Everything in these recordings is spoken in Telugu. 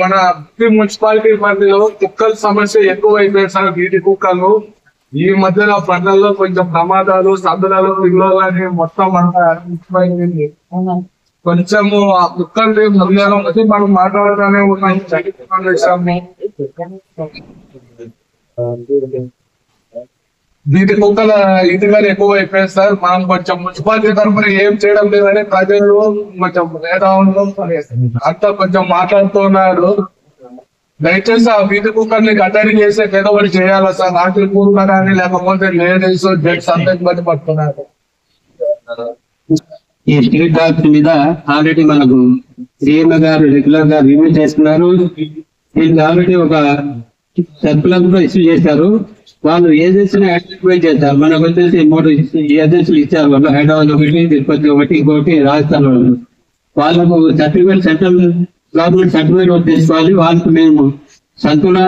మన మున్సిపాలిటీ పరిధిలో కుక్కల సమస్య ఎక్కువ అయిపోయింది సార్. వీటి కుక్కలు ఈ మధ్యన పంటల్లో కొంచెం ప్రమాదాలు, సందులలో పిల్లలని మొత్తం అంతా కొంచెము ఆ కుక్కల్ని మధ్యాహ్నం వచ్చి మనం మాట్లాడుతూనే ఉన్నాం. వీటి కుక్కల ఇదిగానే ఎక్కువ అయిపోయింది సార్. మనం కొంచెం మున్సిపాలిటీ తరఫున ఏం చేయడం లేదని ప్రజలు కొంచెం మేధావులు అంతా కొంచెం మాట్లాడుతున్నారు. దయచేసి ఆ వీధి కుక్కల్ని కట్టడి చేసే ఏదో ఒకటి చేయాలి సార్. రాత్రి పూర్ణ కానీ లేకపోతే లేడీస్ జెంట్స్ అంతా ఇబ్బంది పడుతున్నారు. ఈ స్ట్రీట్ డాగ్స్ మీద ఆల్రెడీ మనకు సీఎం గారు రెగ్యులర్ గా రివ్యూ చేస్తున్నారు. దీనికి ఆల్రెడీ ఒక సర్కులర్ కూడా ఇష్యూ చేశారు. వాళ్ళు ఏజెన్సీని ఐడెంటిఫై చేశారు. మనకు వచ్చేసి 3 ఏజెన్సీలు ఇచ్చారు. వాళ్ళు హైదరాబాద్ ఒకటి, తిరుపతి ఒకటి, ఇంకోటి రాజస్థాన్ వాళ్ళు. వాళ్ళకు సర్టిఫికేట్, సెంట్రల్ గవర్నమెంట్ సర్టిఫికేట్ తీసుకోవాలి. వాళ్ళకి మేము సంతుల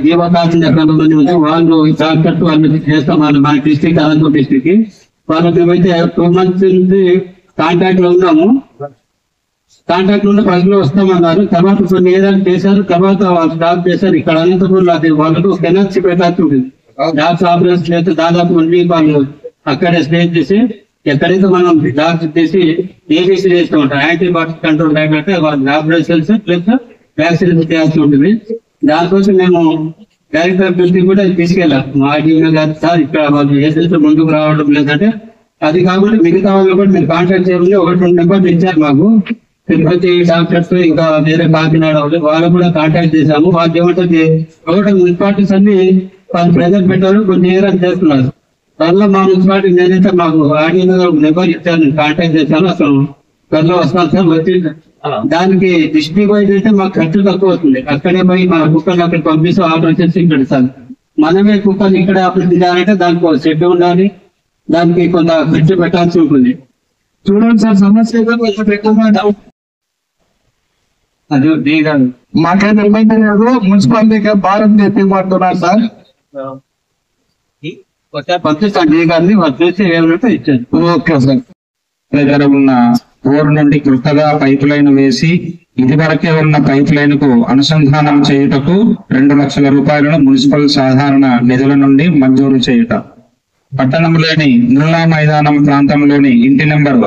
జీవకాశం ఎక్కడ ఉంది వాళ్ళు డాక్టర్ వాళ్ళకి చేస్తాం. వాళ్ళు మన డిస్ట్రిక్ట్, అనంతపురం డిస్ట్రిక్ట్ కి వాళ్ళకి మేమైతే 2 months నుంచి కాంటాక్ట్ లో ఉన్నాము. కాంటాక్ట్ లో ఫస్ట్ లో వస్తామన్నారు. తర్వాత కొన్ని ఏదైనా చేశారు. తర్వాత వాళ్ళు స్టాప్ చేశారు. ఇక్కడ అనంతపురంలో అది వాళ్ళకు ఎనర్జీ పెట్టాల్సి డాక్స్ ఆపరేషన్ చేస్తే దాదాపు 1 week వాళ్ళు అక్కడే స్టే చేసి ఎక్కడైతే మనం డాక్స్ చేసి ఏబీసీ చేస్తూ ఉంటాం. యాంటీబయాటిక్ కంట్రోల్ అంటే వాళ్ళు ఆపరేషన్స్ ప్లస్ వ్యాక్సిన్ చేయాల్సి ఉంటుంది. దానికోసం మేము డైరెక్టర్ దృష్టికి కూడా తీసుకెళ్ళాం. మా డీఎం గారు సార్ ఇక్కడ వాళ్ళు ఏదైతే ముందుకు రావడం లేదంటే అది కాకుండా మిగతా వాళ్ళు కూడా మీరు కాంటాక్ట్ చేయమని 1-2 నెంబర్లు ఇచ్చారు మాకు. తిరుపతి డాక్టర్స్ ఇంకా వేరే కాకినాడ వాళ్ళు కూడా కాంటాక్ట్ చేశాము. వాళ్ళు ఏమంటే ఒకటి మున్సిపాలిటీస్ అన్ని వాళ్ళు ప్రెజర్ పెట్టారు, కొన్ని ఏరియా చేస్తున్నారు. త్వరలో మా మున్సిపాలిటీ నేనైతే మాకు ఆడియో నెంబర్ ఇచ్చాను, కాంటాక్ట్ చేశాను. అసలు త్వరలో వస్తాను సార్. వచ్చి దానికి డిస్ట్రిక్ట్ వైజ్ అయితే మాకు ఖర్చు తక్కువ అవుతుంది. అక్కడే పోయి మా కుక్కలు అక్కడ పంపిస్తూ ఆర్డర్ వచ్చేసి పెడతాను. మనమే కుక్కలు ఇక్కడ అభివృద్ధి చేయాలంటే దానికి ఒక షెడ్ ఉండాలి, దానికి కొంత ఖర్చు పెట్టాల్సి ఉంటుంది. చూడండి సార్, సమస్య అది మాకైతే ఇబ్బంది లేదు. మున్సిపాలిటీకి భారం తెప్పిమంటున్నారు సార్. పంపిస్తాను డీ గారిని, వాళ్ళు చూసి ఏమైనా ఇచ్చారు. Okay sir. దగ్గర ఉన్న బోర్ నుండి కొత్తగా పైప్ లైన్ వేసి ఇదివరకే ఉన్న పైప్ లైన్ కు అనుసంధానం చేయుటకు 2 లక్షల రూపాయలను మున్సిపల్ సాధారణ నిధుల నుండి మంజూరు చేయుట. పట్టణంలోని నుల్లా మైదానం ప్రాంతంలోని ఇంటి నెంబర్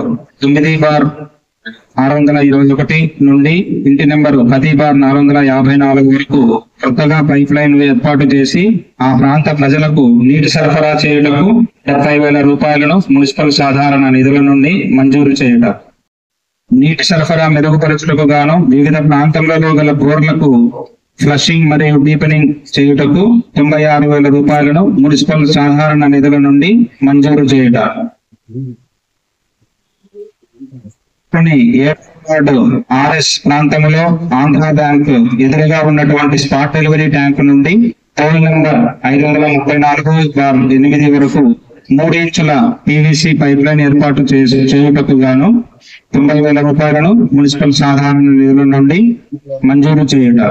9/621 నుండి ఇంటి నెంబర్ 10/454 వరకు కొత్తగా పైప్ లైన్ ఏర్పాటు చేసి ఆ ప్రాంత ప్రజలకు నీటి సరఫరా చేయుటకు 70,000 రూపాయలను మున్సిపల్ సాధారణ నిధుల నుండి మంజూరు చేయుట. నీటి సరఫరా మెరుగుపరచుటకు గాను వివిధ ప్రాంతాలలో గల బోర్లకు ఫ్లషింగ్ మరియు డీపెనింగ్ చేయుటకు 96,000 రూపాయలను మున్సిపల్ సాధారణ నిధుల నుండి మంజూరు చేయుట. RS ప్రాంతంలో ఆంధ్ర బ్యాంక్ ఎదురుగా ఉన్నటువంటి స్పాట్ డెలివరీ ట్యాంక్ నుండి టోల్ నెంబర్ 534/8 వరకు 3 ఇంచుల PVC పైప్ లైన్ ఏర్పాటు చేయుటకు గాను 90,000 రూపాయలను మున్సిపల్ సాధారణ నిధుల నుండి మంజూరు చేయుట.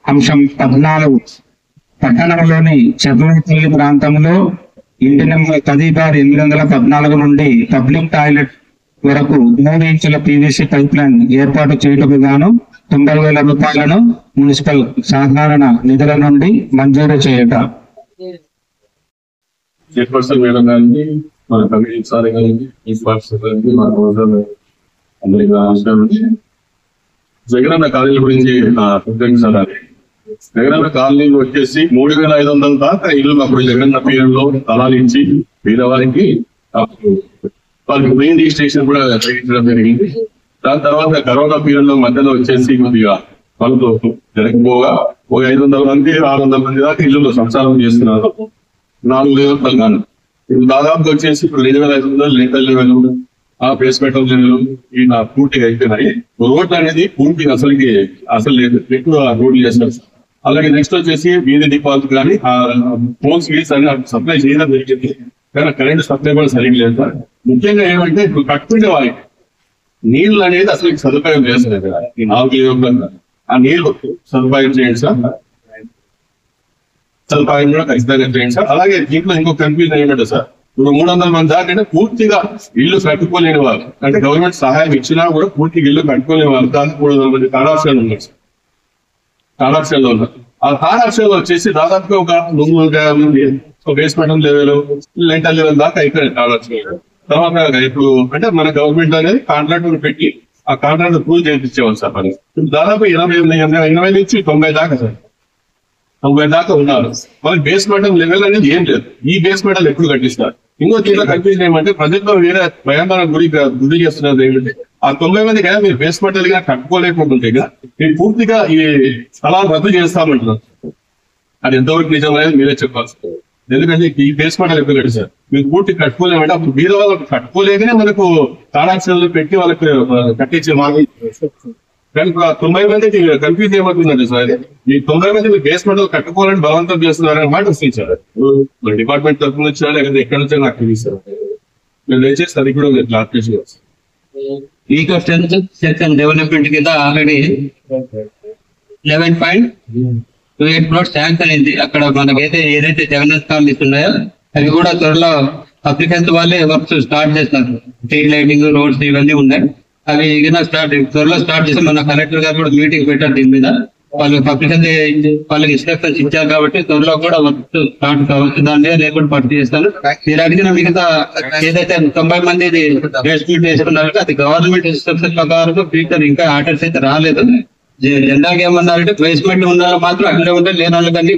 అంశం 14 పట్టణంలోని చెర్లపల్లి ప్రాంతంలో ఇంటి నెంబర్ 10/814 నుండి పబ్లిక్ టాయిలెట్ వరకు 3 ఇంచుల PVC పైప్ లైన్ ఏర్పాటు చేయుటకు గాను 90,000 రూపాయలను మున్సిపల్ సాధారణ నిధుల నుండి మంజూరు చేయుట. జగనన్న కాలేజీ గురించి జగనన్న కాలనీ వచ్చేసి 3,500 దాకా ఇల్లు అప్పుడు జగనన్న పీరియడ్లో స్థలాలు ఇచ్చి పేదవారికి వాళ్ళకి మెయిన్ రిజిస్ట్రేషన్ కూడా చేయించడం జరిగింది. దాని తర్వాత కరోనా పీరియడ్ లో మధ్యలో వచ్చేసి కొద్దిగా వాళ్ళతో జరగకపోగా ఒక 500 మంది 600 మంది దాకా ఇల్లులో సంసారం చేస్తున్నారు. 4 లెవెల్ గాను ఇప్పుడు దాదాపు వచ్చేసి ఇప్పుడు 2,500 లీటర్ లెవెల్ ఆ బేస్ మెటల్ లెవెల్ ఈ నా పూర్తిగా అయిపోయినాయి. రోడ్లు అనేది పూర్తిగా అసలు లేదు, ఎక్కువ రోడ్లు చేస్తారు. అలాగే నెక్స్ట్ వచ్చేసి వీధి దీపాలకు కానీ ఆ ఫోన్స్ వీల్స్ అని సప్లై చేయడం జరిగింది. కానీ కరెంట్ సప్లై కూడా సరిగ్గా లేదు సార్. ముఖ్యంగా ఏమంటే ఇప్పుడు కట్టుకునే వాళ్ళకి నీళ్లు అనేది అసలు సదుపాయం చేస్తారు కదా. ఈ 4 కిలోమీటర్లు ఆ నీళ్లు సదుపాయం చేయండి సార్. సదుపాయం కూడా ఖచ్చితంగా చేయండి సార్. అలాగే దీంట్లో ఇంకో కన్ఫ్యూజన్ ఏంటంటే సార్, ఇప్పుడు 300 మంది దాకా అంటే పూర్తిగా ఇల్లు కట్టుకోలేని వాళ్ళు, అంటే గవర్నమెంట్ సహాయం ఇచ్చినా కూడా పూర్తిగా ఇల్లు కట్టుకోలేని వాళ్ళు దాదాపు 300 మంది తారాక్షలు ఉన్నారు సార్. తారాక్షల్లో ఉన్నారు. ఆ తారాక్షలు వచ్చేసి దాదాపుగా ఒక 350 మంది బేస్మెంట్ లెవెల్, లెంటల్ లెవెల్ దాకా అయిపోయాయి తారాక్షలు. తర్వాత ఇప్పుడు అంటే మన గవర్నమెంట్ అనేది కాంట్రాక్టర్ పెట్టి ఆ కాంట్రాక్ట్ ప్రూవ్ చేయించేవాళ్ళు సార్. మరి దాదాపు 80 నుంచి 90 దాకా సార్, 90 దాకా ఉన్నారు. వాళ్ళకి బేస్మెంట్ లెవెల్ అనేది ఏం లేదు. ఈ బేస్మెంట్ ఎప్పుడు కట్టిస్తారు. ఇంకో దీంట్లో కన్ఫ్యూజన్ ఏమంటే ప్రజల్లో వేరే భయాందోళన గురి చేస్తున్నది ఏమిటంటే ఆ 90 మంది కదా మీరు బేస్మెంట్ గా కట్టుకోలేకపోతుంటే కదా మీరు పూర్తిగా ఈ స్థలాలు రద్దు చేస్తామంటున్నారు. అది ఎంతవరకు నిజం అనేది మీరే చెప్పాల్సి. ఎందుకంటే ఈ బేస్మెంట్ ఎప్పుడు కట్టిస్తారు మీరు పూర్తి కట్టుకోలేమంటే అప్పుడు మీరు వాళ్ళకి కట్టుకోలేకనే మనకు తాడాక్షలు పెట్టి వాళ్ళకి కట్టించే మార్గం. కానీ 90 మంది కన్ఫ్యూజ్ ఏమవుతుందండి సార్, ఈ 90 మంది మీరు బేస్మెంట్ కట్టుకోవాలని బలవంతం చేస్తున్నారని మాట వస్తుంది. డిపార్ట్మెంట్ తరఫు నుంచి లేకపోతే ఎక్కడి నుంచో నాకు తెలియదు. మీరు దయచేసి అది కూడా మీరు క్లారిఫికేషన్ చేస్తారు. ఈకో స్ట్రక్చర్ అండ్ డెవలప్మెంట్ కింద ఆల్రెడీ 11.28 crores శాంక్షన్ అయింది. అక్కడ మనకైతే ఏదైతే జగన్నాథ్ కాలనీస్ ఉన్నాయో అవి కూడా త్వరలో అప్లికెంట్ వాళ్ళే వర్క్స్ స్టార్ట్ చేస్తారు. స్ట్రీట్ లైటింగ్, రోడ్స్ ఇవన్నీ ఉన్నాయి. అవి త్వరలో స్టార్ట్ చేసి మన కలెక్టర్ గారు కూడా మీటింగ్ పెట్టారు దీని మీద. వాళ్ళు అప్లికెంట్ వాళ్ళకి ఇన్స్ట్రక్షన్స్ ఇచ్చారు కాబట్టి త్వరలో కూడా వర్క్ స్టార్ట్ కావచ్చు. దాన్ని లేకుండా పట్టు చేస్తాను. మీరు అడిగిన మిగతా ఏదైతే 90 మంది బేస్మెంట్ వేసుకున్నారో అది గవర్నమెంట్ ఇన్స్ట్రక్షన్ ప్రకారం ఫ్యూచర్ ఇంకా ఆర్డర్స్ అయితే రాలేదు. జెండాకి ఏమన్నారంటే బేస్మెంట్ ఉన్న మాత్రం అక్కడే ఉంటే లేని వాళ్ళకండి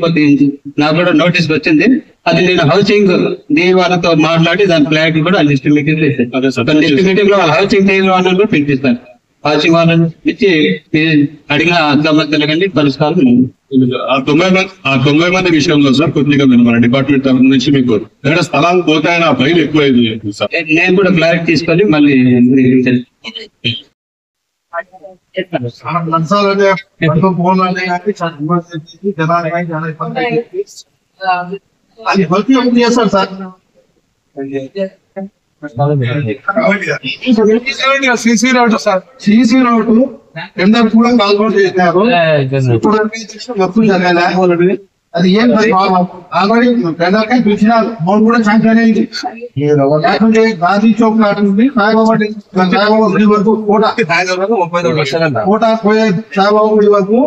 నాకు కూడా నోటీస్ వచ్చింది. అది నేను హౌసింగ్ డీల్ వాళ్ళతో మాట్లాడి దాని ఫ్లాట్ కూడా లిస్ట్ మీటింగ్ లిస్ట్ మీటింగ్ లో హౌసింగ్ డీల్ వాళ్ళని కూడా పిలిపిస్తాను. హౌసింగ్ వాళ్ళని ఇచ్చి అడిగిన సమస్యలు కండి పరిష్కారం. ఆ 90 మంది విషయంలో సార్ కొద్దిగా మన డిపార్ట్మెంట్ తరఫు నుంచి మీకు ఎక్కడ స్థలాలు పోతాయని ఆ భయం ఎక్కువైంది సార్. నేను కూడా క్లారిటీ తీసుకొని మళ్ళీ చేస్తారు sir. CC road sir, CC road tender కూడా కాల్గొట్ చేసినారు. ఇప్పుడు మొత్తం జరగాలి. అది ఏం ఆల్రెడీ టెండర్ కి పిలిచినారు. మౌన్ కూడా శాంక్షన్ అయింది. గాంధీ చౌక్ నాటి సాయిబాబా గుడి వరకు కోట పోయే సాయిబాబా గుడి వరకు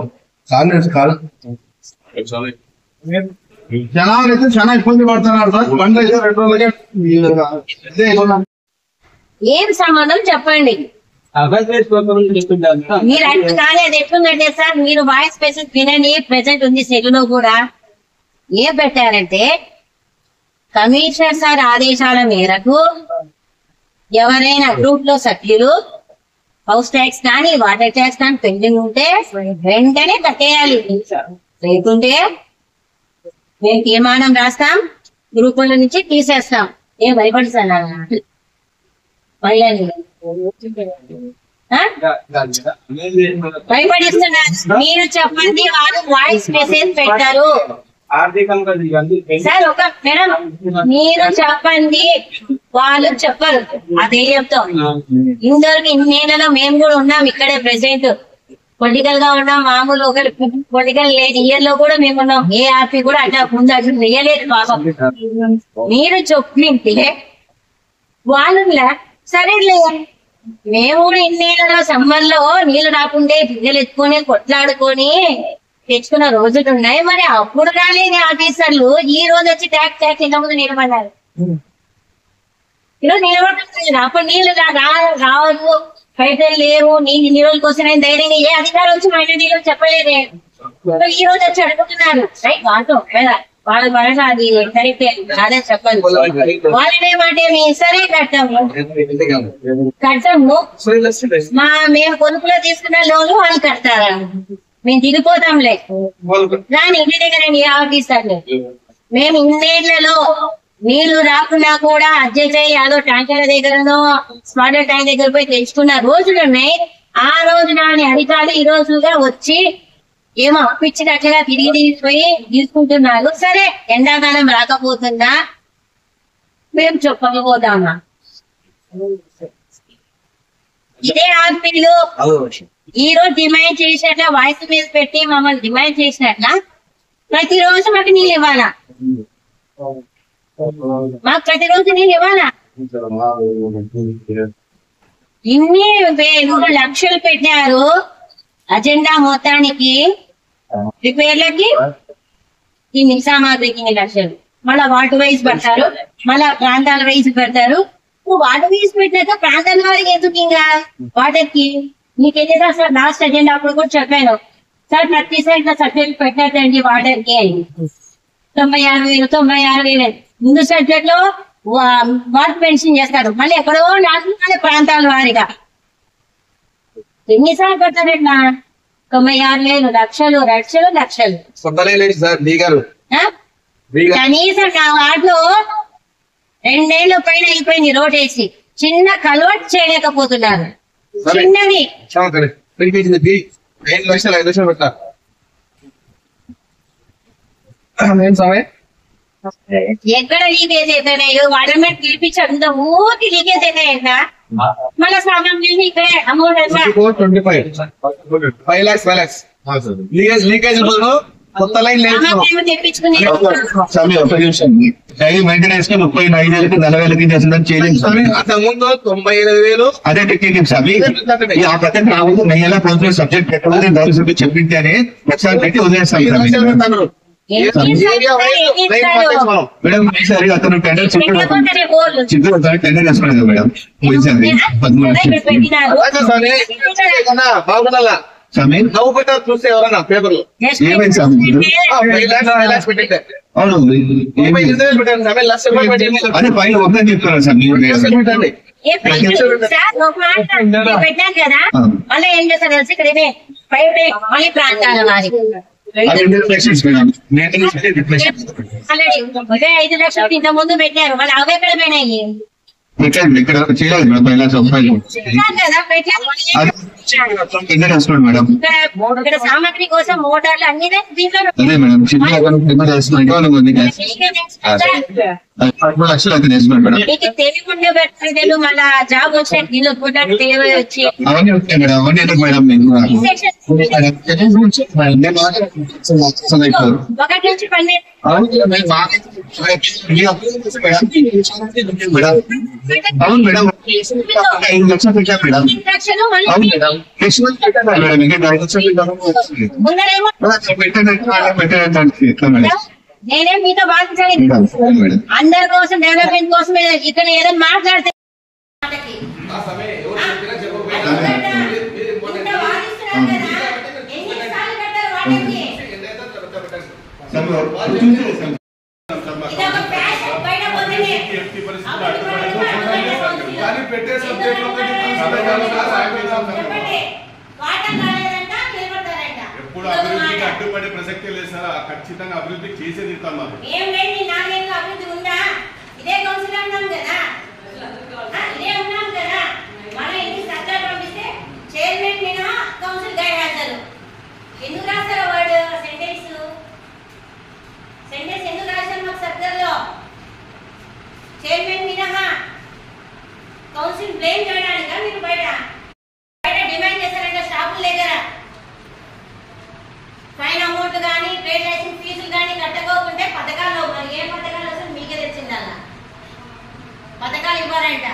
జనాలు అయితే చాలా ఇబ్బంది పడుతున్నారు సార్. బండి అయితే 2 రోజులకే ఏం సంబంధం చెప్పండి. మీరు అంటే కాలేదు ఎట్లుందంటే సార్, మీరు వాయిస్ మెసేజ్ వినండి. ప్రెసెంట్ ఉంది సెల్లులో కూడా. ఏం పెట్టారంటే కమిషనర్ సార్ ఆదేశాల మేరకు ఎవరైనా గ్రూప్ లో సభ్యులు హౌస్ ట్యాక్స్ కానీ వాటర్ ట్యాక్స్ కానీ పెండింగ్ ఉంటే వెంటనే కట్టేయాలి. లేకుంటే మేము తీర్మానం రాస్తాం, గ్రూపుల నుంచి తీసేస్తాం. ఏం భయపడుతున్నా భయపడిస్తున్నారు. మీరు చెప్పండి, వాళ్ళు వాయిస్ మెసేజ్ పెట్టారు సార్. ఒక మేడం మీరు చెప్పండి, వాళ్ళు చెప్పరు. ఆ ధైర్యంతో ఇందరికి ఇన్నేళ్లలో మేము కూడా ఉన్నాం ఇక్కడే ప్రెసెంట్. పొలిటికల్ గా ఉన్నాం, మామూలు ఒక పొలిటికల్ లేదు ఇయర్ లో కూడా మేము ఉన్నాం. ఏ హ్యాపీ కూడా అట్లా ముందు అట్లా వేయలేదు పాపం. మీరు చెప్పింటే వాళ్ళు సరేలే, మేము కూడా ఇన్నేళ్లలో సమ్మర్ లో నీళ్లు రాకుండే బిడ్డలు ఎత్తుకొని కొట్లాడుకొని తెచ్చుకున్న రోజులు ఉన్నాయి. మరి అప్పుడు రాలేని ఆఫీసర్లు ఈ రోజు వచ్చి ట్యాక్స్ ఇంత ముందు నిలబడ్డారు. ఈరోజు నిలబడుతుంది. అప్పుడు నీళ్లు రావు, పైసలు లేవు, ఇన్ని రోజుల కోసం ధైర్యంగా ఏ అధికారం వచ్చి మైండ్ నీళ్ళు చెప్పలేదే. ఈ రోజు వచ్చి అడుగుతున్నారు. రైట్, వాళ్ళ వలన అది కరెక్టే అదే చెప్పాలి. వాళ్ళనేమంటే మేము సరే కట్టాము మేము పొదుపులో తీసుకున్న లోన్లు వాళ్ళు కడతారా, మేము దిగిపోతాంలే రాని ఇంటి దగ్గర ఏ ఆఫీసర్లు. మేము ఇన్నేళ్లలో నీళ్లు రాకున్నా కూడా అడ్జస్ట్ అయ్యి యాదో ట్యాంకర్ల దగ్గరనో స్మార్టర్ ట్యాంక్ దగ్గర పోయి తెచ్చుకున్న రోజులు ఉన్నాయి. ఆ రోజు నాని అధికారులు ఈ రోజుగా వచ్చి ఏమో అప్పిచ్చినట్లుగా తిరిగి తీసిపోయి తీసుకుంటున్నారు. సరే, ఎండాకాలం రాకపోతుందా మేము చెప్పకపోతామా? ఇదే ఆర్పీలు ఈ రోజు డిమాండ్ చేసినట్ల వాయిస్ మీద పెట్టి మమ్మల్ని డిమాండ్ చేసినట్ల ప్రతిరోజు మాకు నీళ్ళు ఇవ్వాలా, మాకు ప్రతిరోజు నీళ్ళు ఇవ్వాలా. ఇన్ని లక్షలు పెట్టారు అజెండా మొత్తానికి, రిపేర్లకి, ఇన్ని సామాగ్రికి ఇన్ని లక్షలు. మళ్ళా వాటర్ వైజ్ పెడతారు, మళ్ళా ప్రాంతాల వైజ్ పెడతారు. వాటర్ వైజ్ పెట్టాక ప్రాంతాల వారికి ఎందుకు ఇంకా వాటర్ కి? నీకైతే సార్ లాస్ట్ అజెండా అప్పుడు కూడా చెప్పాను సార్, ప్రతి సైడ్ లో సబ్జెక్ట్ పెట్టండి వాటర్ కి అని. 96,000 ముందు సబ్జెక్ట్ లో వర్క్ పెన్షన్ చేస్తారు, మళ్ళీ ఎక్కడో నాలుగు ప్రాంతాల వారిగా ఎన్నిసార్లు పెడతారట్లా? 96,000 లక్షలు. కనీసం నా వాటిలో 2 ఏళ్ళ పైన అయిపోయింది రోడ్ వేసి, చిన్న కలవట్ చేయలేకపోతున్నారు. చిన్నది 5 లక్షలు పెట్టా. ఎక్కడ లీకేజ్ అవుతున్నాయో వాటర్ మీద పిలిపించి అంత ఊరికి లీకేజ్ అవుతాయంట. మళ్ళీ సగం చేసి ఇక్కడే అమౌంట్ ఎంత 5 lakhs. లీకేజ్ కొత్త లైన్ తెప్పించుకుని డైలీ మెయింటెనెన్స్ కి 35,000 40,000 చేసిందని చేయలేదు. అంత ముందు 95,000 అదే టెక్నిక్ స్వామి. ఆ ప్రతి రావద్దు నెయ్యేలా కొంచెం సబ్జెక్ట్ పెట్టాలని గవర్నమెంట్ చెప్పింది అని ఒకసారి పెట్టి వదిలేస్తాం మేడం. ఈసారి అతను టెండర్ చిత్తూరు టెండర్ వేసుకున్నాడు మేడం. పోయినసారి 13 లక్షలు బాగుండాలా స్వామి. నవ్వు పెట్టారు చూస్తే ఎవరన్నా పేపర్లు. ఏమైంది స్వామి? 5 lakhs పెట్టింటే అవును, 35,000 పెట్టండి. 7 లక్షలు పెట్టండి. అదే పైన వద్దని చెప్తున్నారు సార్ మీరు. పెట్టండి. పెట్టాం కదా, మళ్ళీ ఏం చేస్తారు తెలిసి ఇక్కడ మళ్ళీ ప్రాంతాల వారి ఆల్రెడీ 5 లక్షలు ఇంత ముందు పెట్టారు, మళ్ళీ అవి ఎక్కడ పోయినాయి? ఇక్కడ చేయాలి మేడం. 5 లక్షల రూపాయలు కదా పెట్టారు. మేడం. ఇక్కడ సామాగ్రి కోసం మోటార్లు అన్ని దీంట్లో అదే మేడం, చిన్న వేస్తున్నాడు. 13 లక్షలు అయితే వేస్తున్నాడు మేడం. మీకు తెలియకుండా పెట్టారు, మళ్ళా జాబ్ వచ్చాక నీళ్ళు పుట్టాక తెలివి వచ్చి అవన్నీ ఉంటాయి మేడం. అవన్నీ ఎందుకు మేడం? ఒకటి నుంచి 12 అవును మేడం, 5 లక్షలు పెట్టా మేడం. లక్షలు అవును మేడం, మేడం ఇంకా 5 లక్షలు ముందరేమో పెట్టాను మేడం. నేనే మీతో బాధించలేదు. అందరి కోసం డెవలప్మెంట్ కోసం ఇక్కడ ఏదైనా మాట్లాడితే పెట్టే సబ్జెక్ట్ ఎప్పుడు అభివృద్ధికి అడ్డుపడే ప్రసక్తే లేదు సార్. ఖచ్చితంగా అభివృద్ధి చేసే తీరుతాం. మాకు అభివృద్ధి ఉందా? ఇదే కౌన్సిల్ అన్నాం కదా, ఇదే ఉన్నాం కదా. మనం ఎన్ని సర్కార్ పంపిస్తే చైర్మన్ మీద కౌన్సిల్ గైడ్ రాస్తారు. ఎందుకు రాస్తారో వాడు సెంటెన్స్ ఎందుకు రాశారు మాకు సర్కార్లో? చైర్మన్ మీద కౌన్సిల్ బ్లేమ్ చేయడానికా? మీరు బయట డిమాండ్ చేశారంటే షాపుల దగ్గర ఫైన్ అమౌంట్ కానీ ట్రేడ్ లైసెన్స్ ఫీజులు కానీ కట్టకోకుంటే పథకాలు, మరి ఏ పథకాలు అసలు మీకే తెచ్చిందల్లా పథకాలు ఇవ్వాలంట.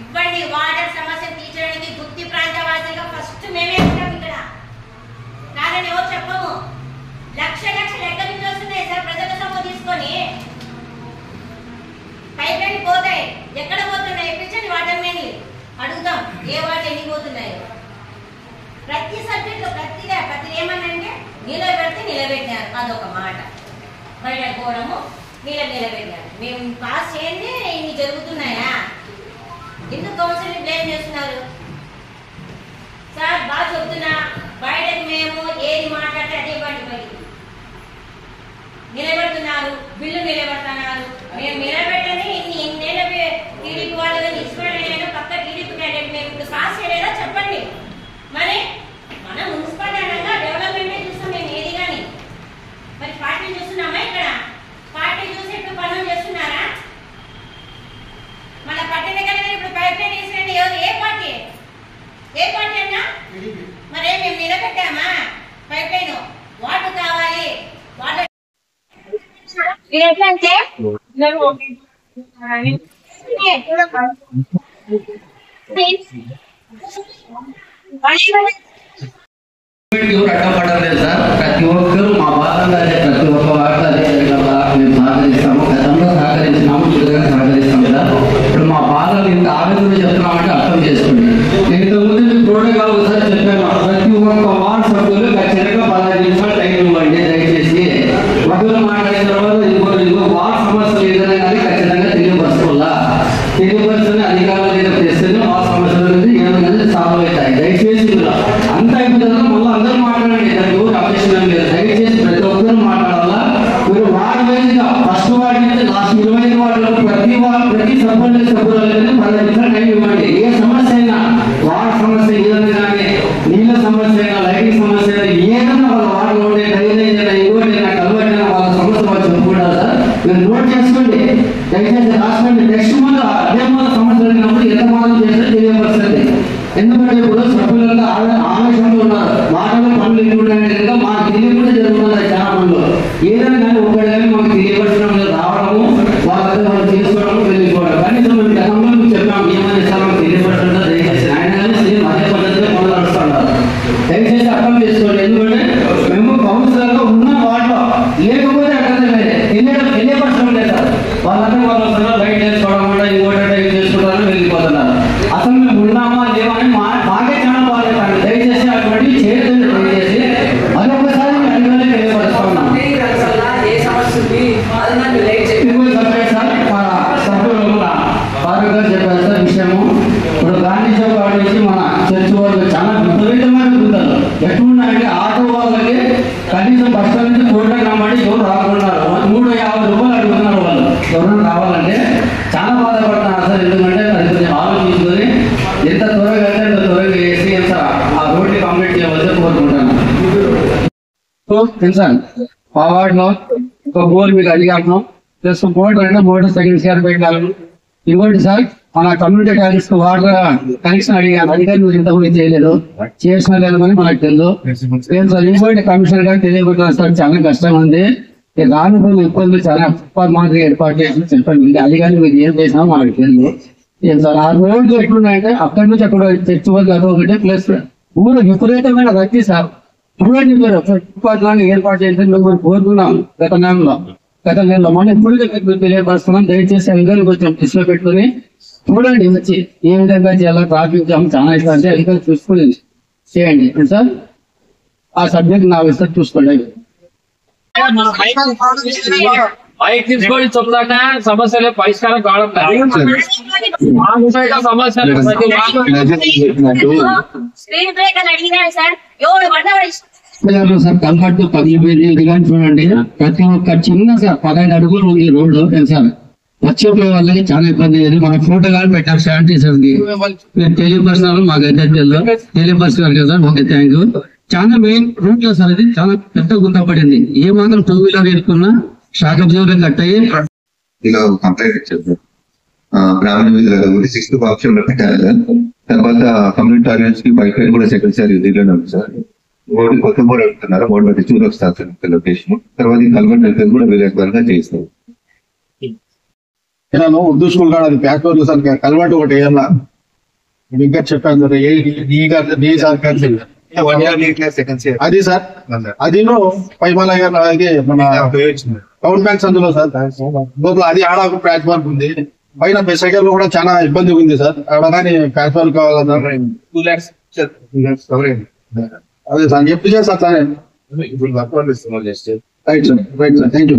ఇవ్వండి. వాటర్ సమస్య తీర్చడానికి గుత్తి ప్రాంత వాసిగా ఫస్ట్ మేమే ఉంటాం ఇక్కడ. కాదని ఎవరు చెప్పము. లక్షలు ఎక్కడి నుంచి వస్తున్నాయి సార్? ప్రజల సొమ్ము తీసుకొని పైప్ లైన్ పోతాయి. ఎక్కడ పోతున్నాయి? ఇప్పించండి వాటర్ మెయిన్ అడుగుతాం. ఏ వాటర్ ఎన్ని పోతున్నాయి? ప్రతి సబ్జెక్ట్ లో ప్రతి ఏమన్నంటే నిలబెడితే నిలబెట్టారు, అదొక మాట. బయట పోవడము నిలబెట్టారు. మేము పాస్ చేయండి ఇన్ని జరుగుతున్నాయా? ఎందుకు కౌన్సిల్ బ్లేమ్ చేస్తున్నారు సార్? బాగా చెప్తున్నా, బయటకు మేము ఏది మాట్లాడితే అదే బయట నిలబెడుతున్నారు, బిల్లు నిలబెడుతున్నారు. మేము నిలబెట్టని ఇన్నేళ్ళ టీడీపీ వాళ్ళు ఇష్టపడే పక్క టీడీపీ క్యాండిడేట్ మేము ఇప్పుడు పాస్ చేయలేదా చెప్పండి. మరి మనం మున్సిపాలిటీ అనగా డెవలప్మెంట్ చూస్తాం మేము ఏది కానీ. మరి పార్టీ చూస్తున్నామా? ఇక్కడ పార్టీ చూసి ఇప్పుడు పనులు చేస్తున్నారా? మన పట్టిన దగ్గర ఇప్పుడు పైప్ లైన్ వేసినండి. ఎవరు? ఏ పార్టీ అన్నా? మరే మేము నిలబెట్టామా పైప్ లైన్? వాటర్ కావాలి, ఇది ఎట్లా అంటే ఎవరు అడ్డపడడం లేదు సార్. ప్రతి ఒక్కరు మా భాగంగా ప్రతి ఒక్క వార్త అదే కదా మేము సహకరిస్తాము, గతంలో సహకరించినాము, ఇప్పుడుగా సహకరిస్తాం కదా. ఇప్పుడు మా బాధలు ఇంత ఆవేదన చెప్తున్నామంటే అర్థం చేసుకోండి. నేను ఇంతకుముందు మీకు ప్రోటోకాల్ ఒకసారి చెప్పాను, ప్రతి ఒక్క వార్డు సభ్యులు ఖచ్చితంగా 15 నిమిషాలు టైం ఇవ్వండి దయచేసి. ఒకరు మాట్లాడిన తర్వాత ఇంకో వార్డు సమస్యలు ఏదైనా కానీ ఖచ్చితంగా తెలియపరచుకోవాలా. తెలియపరుచుకుని అధికారుల దగ్గర తెస్తేనే వార్డు సమస్యలు అనేది ఏమైనా సాల్వ్ అవుతాయి. దయచేసి అంత అయిపోతుందా మళ్ళీ అందరూ మాట్లాడండి, దానికి ఎవరు అభ్యర్థం లేదు. దయచేసి ప్రతి ఒక్కరు మాట్లాడాలా. మీరు వార్డు వైజ్గా ఫస్ట్ వార్డు నుంచి లాస్ట్ 25 వార్డులకు ప్రతి సర్పంచ్ సభ్యురాలు 15 నిమిషాలు టైం ఇవ్వండి. ఏ సమస్య అయినా వార్డు సమస్య ఏదైనా కానీ, నీళ్ళ సమస్య అయినా, లైటింగ్ సమస్య అయినా, ఏదైనా వాళ్ళ వార్డులో ఉండే డ్రైనేజ్ అయినా, ఇంకోటైనా, కలవైనా వాళ్ళ సమస్య వాళ్ళు చెప్పుకుంటారు సార్. మీరు నోట్ చేసుకోండి, దయచేసి రాసుకోండి. నెక్స్ట్ మంత్ అదే మంది సమస్యలు అయినప్పుడు ఎంత మాత్రం చేస్తే తెలియపరుస్తుంది. ఎందుకంటే ఇప్పుడు సభ్యులంతా ఆవేశంలో ఉన్నారు, మాటలు పనులు ఎక్కువ మాకు తెలియకుండా జరుగుతుంది. చాలా పనులు ఏదైనా కానీ ఒక్కటి కానీ మాకు తెలియపరచడం రావడము, వాళ్ళంతా వాళ్ళు చేసుకోవడము, వెళ్ళిపోవడం. కనీసం మేము గతంలో మీకు చెప్పాము ఏమని ఇస్తామో తెలియపరచడం. దయచేసి ఆయన కానీ సేమ్ అదే పద్ధతిలో పనులు నడుస్తున్నారు. దయచేసి అర్థం చేసుకోండి. ఎందుకంటే మేము కౌన్సిలర్గా ఉన్న వాటిలో లేకపోతే అక్కడ తెలియపరచడం లేదు. వాళ్ళంతా వాళ్ళు బయట చేసుకోవడం అంటే ఇంకోటి చేసుకుంటారని వెళ్ళిపోతున్నారు. అసలు మేము ఉన్నామా లేవా అని మాకే చాలా బాధపడతాను. దయచేసి అటువంటి చేయలేదు. దయచేసి మరొకసారి అడిగానే తెలియపరుస్తున్నాం. చెప్పారు సార్ విషయము. ఇప్పుడు గాంధీ చౌక్ కాడ నుంచి మన చర్చ్ వాళ్ళు చాలా విపరీతమైన గుంతలు ఎట్లున్నాయంటే ఆటో వాళ్ళకి కనీసం బస్ స్టాండ్ నుంచి కోటకు రమ్మంటే ఎవరు రాకున్నారు. 350 రూపాయలు అడుగుతున్నారు వాళ్ళు ఎవరైనా రావాలంటే. చాలా బాధపడుతున్నారు సార్. ఎందుకంటే అది కొంచెం ఆలోచించుకొని ఎంత త్వరగా అయితే అంత త్వరగా వేసి ఆ రోడ్ని కంప్లీట్ చేయవలసి కోరుకుంటున్నాను. తెలుసా ఆ వార్డులో ఒక బోర్ మీకు అడిగాను, ప్లస్ మోటార్ సెకండ్ షేర్ పెట్టాను. ఇంకోటి సార్ మన కమ్యూనిటీ టాయిలెట్స్ వాటర్ కనెక్షన్ అడిగాను, అడిగారు మీరు ఇంతకుముందు చేయలేదు, చేసిన లేదని మనకు తెలియదు. ఇంకోటి కమిషనర్ గారు తెలియకుంటున్నారు సార్. చాలా కష్టం ఉంది, రాను ఇబ్బందులు చాలా మాదిరి ఏర్పాటు చేసి చెప్పండి. అడిగాని మీరు ఏం చేసినా మనకు తెలియదు. సార్ ఆ రోడ్లు ఎట్లున్నాయంటే అక్కడి నుంచి అక్కడ చర్చ్ వరకు అదొకటి, ప్లస్ ఊరు విపరీతమైన రద్దీ సార్. చూడండి మీరు ఫుట్పాత్లను ఏర్పాటు చేసి మేము కోరుకున్నాం గత నెలలో మనం ఎప్పుడు తెలియపరుస్తున్నాం. దయచేసి అధికారులు కొంచెం దృష్టిలో పెట్టుకుని చూడండి, వచ్చి ఏ విధంగా చేయాలో. ట్రాఫిక్ జామ్ చాలా ఇష్టం అంటే అధికారులు చూసుకుని చేయండి సార్. ఆ సబ్జెక్ట్ నా విషయం చూసుకోండి. బైక్ తీసుకొని చెప్తాక సమస్యలే పరిష్కారం కావడం సమస్యలు స్పీడ్ బ్రేకర్ అడిగినారు సార్. ఎవరు సార్ కంఫర్ట్ 15 ఇదిగాని చూడండి. ప్రతి ఒక్క చిన్న సార్ 15 అడుగులు ఉంది రోడ్డు సార్. వచ్చేపోయే వాళ్ళకి చాలా ఇబ్బంది అయ్యేది. మన ఫోటో కానీ పెట్టారు శానిటైజర్ కి. మీరు తెలియపరిచినారు, మాకు అయితే తెలియపరిచినారు కదా, ఓకే థ్యాంక్ యూ. చాలా మెయిన్ రూట్ లో సార్ ఇది చాలా పెద్ద గుంత పడింది. ఏ మాత్రం 2 వీలర్ ఇరుకున్నా షాక్ అబ్జర్వర్ కట్ అయ్యి కంప్లైంట్ ఇచ్చారు. గ్రామీణ వీధుల గురించి 6th ఆప్షన్ పెట్టారు. తర్వాత కమ్యూనిటీ టాయిలెట్స్ కి పైప్ లైన్ కూడా సెకండ్ సార్ ఇదిలోనే ఉంది సార్. బోర్డు కొత్త బోర్డు అడుగుతున్నారు, బోర్డు బట్టి చూడొస్తారు లొకేషన్. తర్వాత ఈ కల్వర్ట్ అయితే కూడా విలేకరుగా చేస్తారు. ఉర్దూ స్కూల్ కాడ అది ప్యాక్వర్లు సార్ కల్వర్ట్ ఒకటి వేయాలా ఇంకా చెప్పాను అది సార్. అది పైమల మన పవర్ బ్యాంక్స్ అందులో సార్ అది ఆడ ఒక ప్లాట్ఫామ్ ఉంది. పైన సైకిల్ కూడా చాలా ఇబ్బంది ఉంది సార్. ఆడ కానీ ప్లాట్ఫామ్ కావాలన్నారు. 2 lakhs అదే సార్ ఎప్పుడు చేస్తారు sir. Right sir, right sir, thank you.